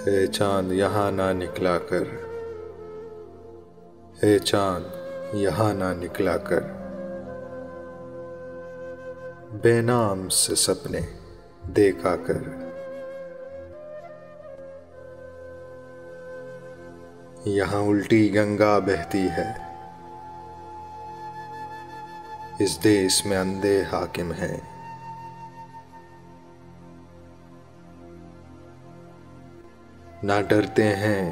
हे चांद यहाँ ना निकला कर, हे चांद यहाँ ना निकला कर, बेनाम से सपने देखा कर। यहाँ उल्टी गंगा बहती है, इस देश में अंधे हाकिम हैं। ना डरते हैं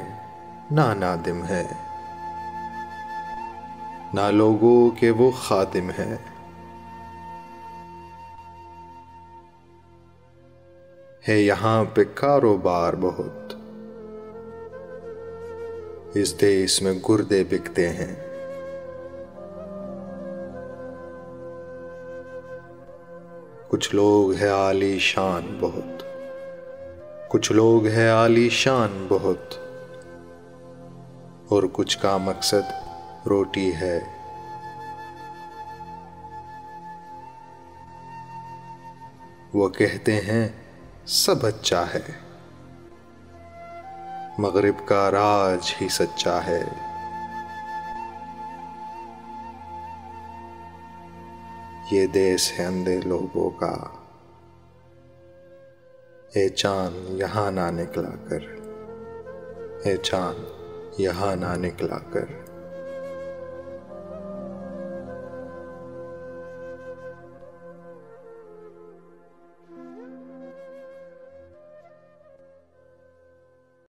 ना नादिम है, ना लोगों के वो खातिम है। है यहाँ पे कारोबार बहुत, इस देश में गुर्दे बिकते हैं। कुछ लोग है आलीशान बहुत, कुछ लोग है आलीशान बहुत, और कुछ का मकसद रोटी है। वो कहते हैं सब अच्छा है, मगरिब का राज ही सच्चा है। ये देश है अंधे लोगों का। ए चांद यहाँ ना निकला कर, ए चांद यहाँ ना निकला कर।